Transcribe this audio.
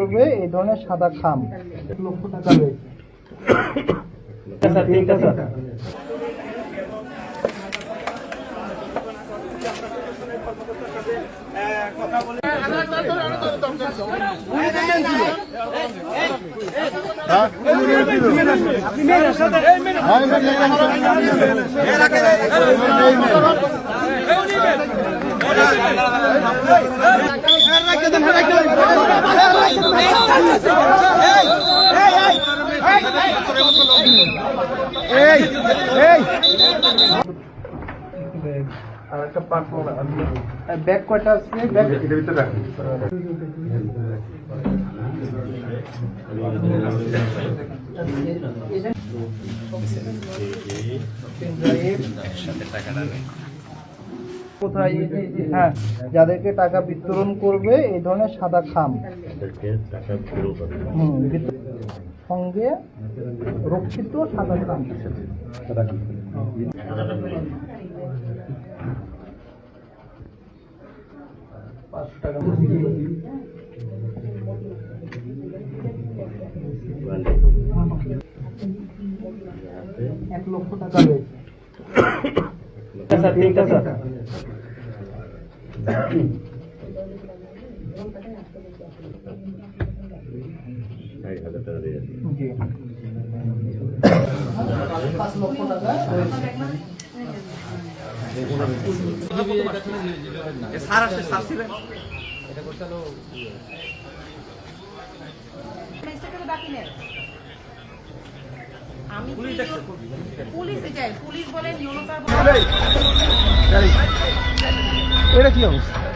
করবে এই ধরনের সাদা খাম 1 লক্ষ টাকা রয়েছে। ব্যাগ কয়টা আছে? ব্যাগ এটার ভিতরে রাখুন। কোথায়? হ্যাঁ, যাদেরকে টাকা বিতরণ করবে এই ধরনের সাদা খাম সঙ্গে রক্ষিত সাদা খাম। $1 লক্ষ টাকা রয়েছে। জি, 5 লক্ষ টাকা পুলিশ বলে এটা কি অবস্থা?